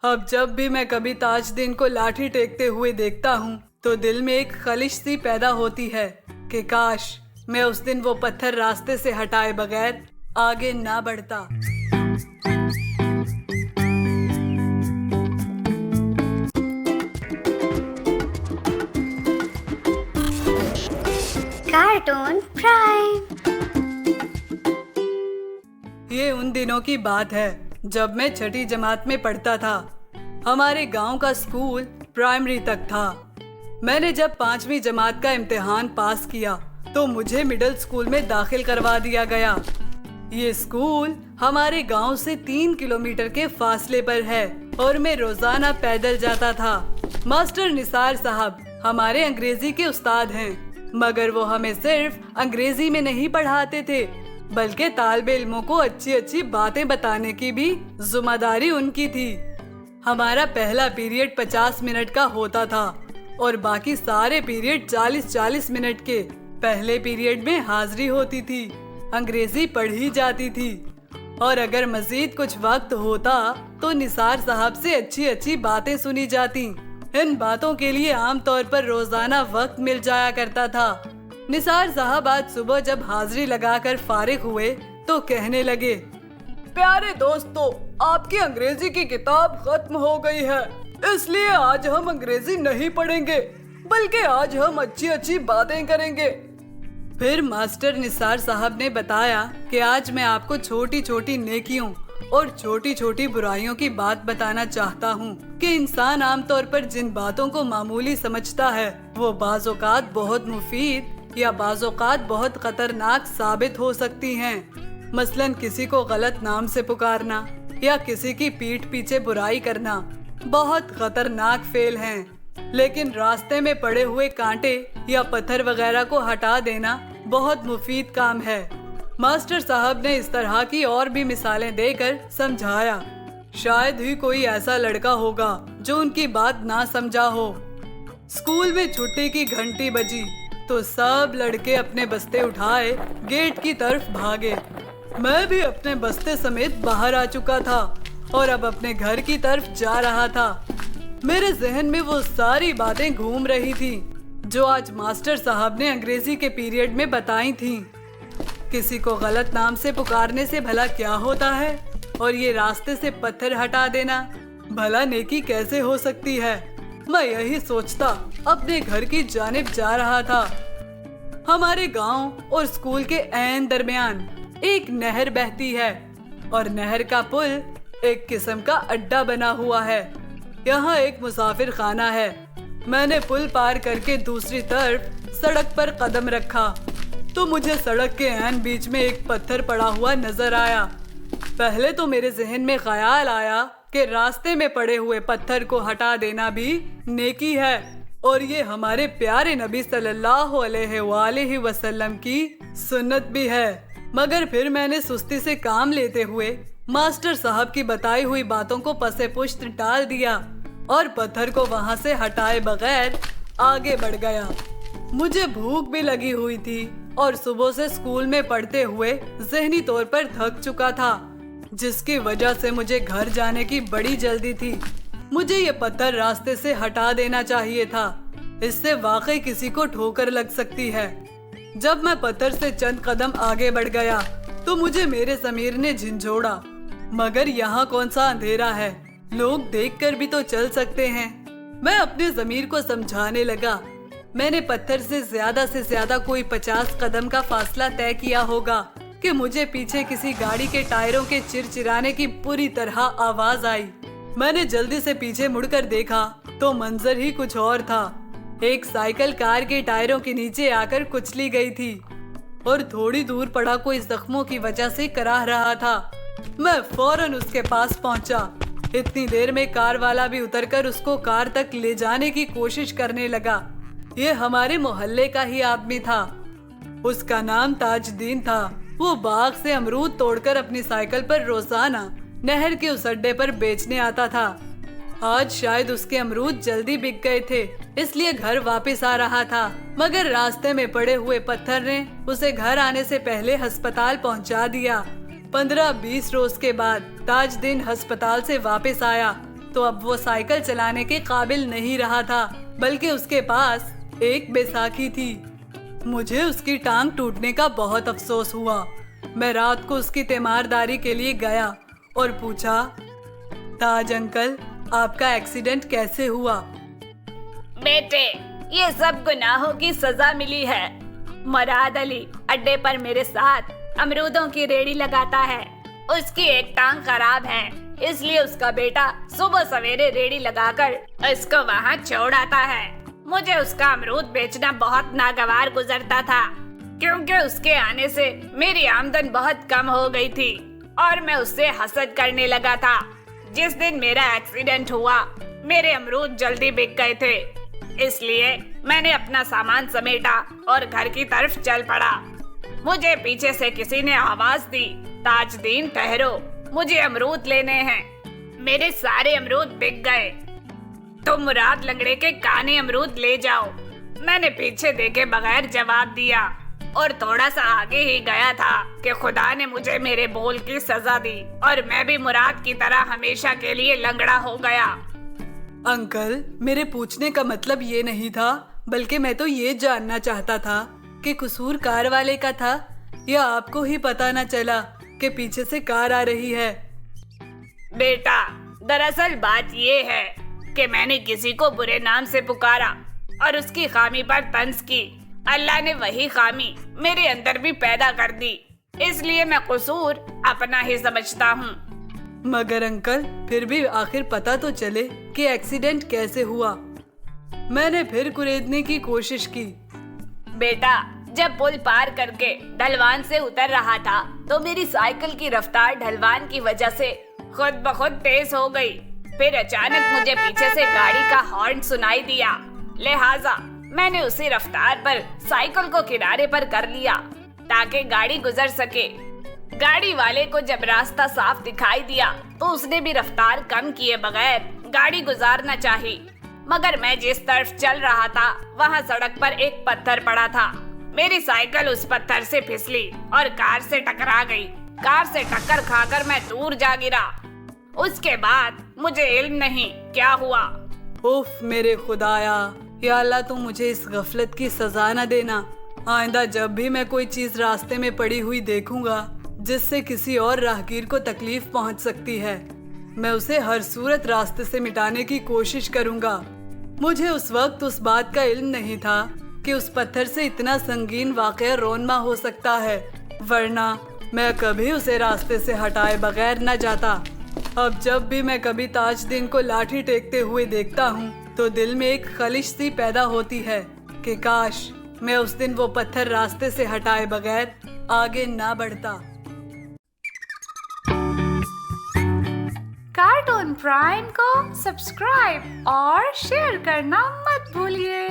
अब जब भी मैं कभी ताजदीन को लाठी टेकते हुए देखता हूँ तो दिल में एक खलिश सी पैदा होती है कि काश मैं उस दिन वो पत्थर रास्ते से हटाए बगैर आगे ना बढ़ता। Cartoon prime. ये उन दिनों की बात है जब मैं छठी जमात में पढ़ता था। हमारे गांव का स्कूल प्राइमरी तक था। मैंने जब 5वीं जमात का इम्तिहान पास किया तो मुझे मिडिल स्कूल में दाखिल करवा दिया गया। ये स्कूल हमारे गांव से 3 किलोमीटर के फासले पर है और मैं रोजाना पैदल जाता था। मास्टर निसार साहब हमारे अंग्रेजी के उस्ताद हैं, मगर वो हमें सिर्फ अंग्रेजी में नहीं पढ़ाते थे बल्कि तालिबे इल्मों को अच्छी अच्छी बातें बताने की भी जिम्मेदारी उनकी थी। हमारा पहला पीरियड 50 मिनट का होता था और बाकी सारे पीरियड 40-40 मिनट के। पहले पीरियड में हाजिरी होती थी, अंग्रेजी पढ़ी जाती थी और अगर मजीद कुछ वक्त होता तो निसार साहब से अच्छी अच्छी बातें सुनी जाती। इन बातों के लिए आमतौर पर रोजाना वक्त मिल जाया करता था। निसार साहब आज सुबह जब हाजिरी लगाकर फारिग हुए तो कहने लगे, प्यारे दोस्तों, आपकी अंग्रेजी की किताब खत्म हो गई है, इसलिए आज हम अंग्रेजी नहीं पढ़ेंगे बल्कि आज हम अच्छी अच्छी बातें करेंगे। फिर मास्टर निसार साहब ने बताया कि आज मैं आपको छोटी छोटी नेकियों और छोटी छोटी बुराइयों की बात बताना चाहता हूँ कि इंसान आमतौर पर जिन बातों को मामूली समझता है वो बाज़ औक़ात बहुत मुफीद या बाज़ औक़ात बहुत खतरनाक साबित हो सकती हैं। मसलन किसी को गलत नाम से पुकारना या किसी की पीठ पीछे बुराई करना बहुत खतरनाक फेल हैं, लेकिन रास्ते में पड़े हुए कांटे या पत्थर वगैरह को हटा देना बहुत मुफीद काम है। मास्टर साहब ने इस तरह की और भी मिसालें देकर समझाया। शायद ही कोई ऐसा लड़का होगा जो उनकी बात ना समझा हो। स्कूल में छुट्टी की घंटी बजी तो सब लड़के अपने बस्ते उठाए गेट की तरफ भागे। मैं भी अपने बस्ते समेत बाहर आ चुका था और अब अपने घर की तरफ जा रहा था। मेरे जहन में वो सारी बातें घूम रही थी जो आज मास्टर साहब ने अंग्रेजी के पीरियड में बताई थी। किसी को गलत नाम से पुकारने से भला क्या होता है, और ये रास्ते से पत्थर हटा देना भला नेकी कैसे हो सकती है। मैं यही सोचता अपने घर की जानिब जा रहा था। हमारे गांव और स्कूल के ऐन दरमियान एक नहर बहती है और नहर का पुल एक किस्म का अड्डा बना हुआ है। यहाँ एक मुसाफिर खाना है। मैंने पुल पार करके दूसरी तरफ सड़क पर कदम रखा तो मुझे सड़क के ऐन बीच में एक पत्थर पड़ा हुआ नजर आया। पहले तो मेरे जहन में ख्याल आया कि रास्ते में पड़े हुए पत्थर को हटा देना भी नेकी है और ये हमारे प्यारे नबी सल्लल्लाहु अलैहि वसल्लम की सुन्नत भी है। मगर फिर मैंने सुस्ती से काम लेते हुए मास्टर साहब की बताई हुई बातों को पसे पुश्त टाल दिया और पत्थर को वहाँ से हटाए बगैर आगे बढ़ गया। मुझे भूख भी लगी हुई थी और सुबह से स्कूल में पढ़ते हुए ज़हनी तौर पर थक चुका था, जिसकी वजह से मुझे घर जाने की बड़ी जल्दी थी। मुझे ये पत्थर रास्ते से हटा देना चाहिए था, इससे वाकई किसी को ठोकर लग सकती है। जब मैं पत्थर से चंद कदम आगे बढ़ गया तो मुझे मेरे ज़मीर ने झंझोड़ा, मगर यहाँ कौन सा अंधेरा है, लोग देखकर भी तो चल सकते हैं। मैं अपने ज़मीर को समझाने लगा। मैंने पत्थर से ज्यादा कोई 50 कदम का फासला तय किया होगा कि मुझे पीछे किसी गाड़ी के टायरों के चिरचिराने की पूरी तरह आवाज आई। मैंने जल्दी से पीछे मुड़कर देखा तो मंजर ही कुछ और था। एक साइकिल कार के टायरों के नीचे आकर कुचली गई थी और थोड़ी दूर पड़ा कोई जख्मों की वजह से कराह रहा था। मैं फौरन उसके पास पहुंचा। इतनी देर में कार वाला भी उतरकर उसको कार तक ले जाने की कोशिश करने लगा। ये हमारे मोहल्ले का ही आदमी था। उसका नाम ताजदीन था। वो बाग से अमरूद तोड़कर अपनी साइकिल पर रोजाना नहर के उस अड्डे पर बेचने आता था। आज शायद उसके अमरूद जल्दी बिक गए थे, इसलिए घर वापस आ रहा था, मगर रास्ते में पड़े हुए पत्थर ने उसे घर आने से पहले अस्पताल पहुंचा दिया। 15-20 रोज के बाद ताजदीन अस्पताल से वापस आया تو اب وہ سائیکل چلانے کے قابل نہیں رہا تھا، بلکہ اس کے پاس ایک بیساکھی تھی۔ مجھے اس کی ٹانگ ٹوٹنے کا بہت افسوس ہوا۔ میں رات کو اس کی تیمارداری کے لیے گیا اور پوچھا، تاج انکل، آپ کا ایکسیڈنٹ کیسے ہوا؟ بیٹے، یہ سب گناہوں کی سزا ملی ہے۔ مراد علی اڈے پر میرے ساتھ امرودوں کی ریڑھی لگاتا ہے۔ اس کی ایک ٹانگ خراب ہے، اس لیے اس کا بیٹا صبح سویرے ریڑھی لگا کر اس کو وہاں چھوڑ آتا ہے۔ مجھے اس کا امرود بیچنا بہت ناگوار گزرتا تھا، کیونکہ اس کے آنے سے میری آمدن بہت کم ہو گئی تھی اور میں اس سے حسد کرنے لگا تھا۔ جس دن میرا ایکسیڈنٹ ہوا، میرے امرود جلدی بک گئے تھے، اس لیے میں نے اپنا سامان سمیٹا اور گھر کی طرف چل پڑا۔ مجھے پیچھے سے کسی نے آواز دی، تاج دین ٹھہرو، مجھے امرود لینے ہیں۔ میرے سارے امرود بک گئے، تم مراد لنگڑے کے کانے امرود لے جاؤ۔ میں نے پیچھے دیکھے بغیر جواب دیا اور تھوڑا سا آگے ہی گیا تھا کہ خدا نے مجھے میرے بول کی سزا دی اور میں بھی مراد کی طرح ہمیشہ کے لیے لنگڑا ہو گیا۔ انکل، میرے پوچھنے کا مطلب یہ نہیں تھا، بلکہ میں تو یہ جاننا چاہتا تھا کہ قصور کار والے کا تھا یا آپ کو ہی پتہ نہ چلا کہ پیچھے سے کار آ رہی ہے؟ بیٹا، دراصل بات یہ ہے کہ میں نے کسی کو برے نام سے پکارا اور اس کی خامی پر طنز کی۔ اللہ نے وہی خامی میرے اندر بھی پیدا کر دی، اس لیے میں قصور اپنا ہی سمجھتا ہوں۔ مگر انکل، پھر بھی آخر پتہ تو چلے کہ ایکسیڈنٹ کیسے ہوا۔ میں نے پھر کریدنے کی کوشش کی۔ بیٹا، جب پل پار کر کے ڈھلوان سے اتر رہا تھا تو میری سائیکل کی رفتار ڈھلوان کی وجہ سے خود بخود تیز ہو گئی۔ پھر اچانک مجھے پیچھے سے گاڑی کا ہارن سنائی دیا، لہٰذا میں نے اسی رفتار پر سائیکل کو کنارے پر کر لیا تاکہ گاڑی گزر سکے۔ گاڑی والے کو جب راستہ صاف دکھائی دیا تو اس نے بھی رفتار کم کیے بغیر گاڑی گزارنا چاہی، مگر میں جس طرف چل رہا تھا وہاں سڑک پر ایک پتھر پڑا تھا۔ میری سائیکل اس پتھر سے پھسلی اور کار سے ٹکرا گئی۔ کار سے ٹکر کھا کر میں دور جا گرا۔ اس کے بعد مجھے علم نہیں کیا ہوا۔ اوف میرے خدایا، یا اللہ تو مجھے اس غفلت کی سزا نہ دینا۔ آئندہ جب بھی میں کوئی چیز راستے میں پڑی ہوئی دیکھوں گا جس سے کسی اور راہگیر کو تکلیف پہنچ سکتی ہے، میں اسے ہر صورت راستے سے مٹانے کی کوشش کروں گا۔ مجھے اس وقت اس بات کا علم نہیں تھا کہ اس پتھر سے اتنا سنگین واقعہ رونما ہو سکتا ہے، ورنہ میں کبھی اسے راستے سے ہٹائے بغیر نہ جاتا۔ اب جب بھی میں کبھی تاج دین کو لاٹھی ٹیکتے ہوئے دیکھتا ہوں تو دل میں ایک خلش سی پیدا ہوتی ہے کہ کاش میں اس دن وہ پتھر راستے سے ہٹائے بغیر آگے نہ بڑھتا۔ کارٹون پرائم کو سبسکرائب اور شیئر کرنا مت بھولیے۔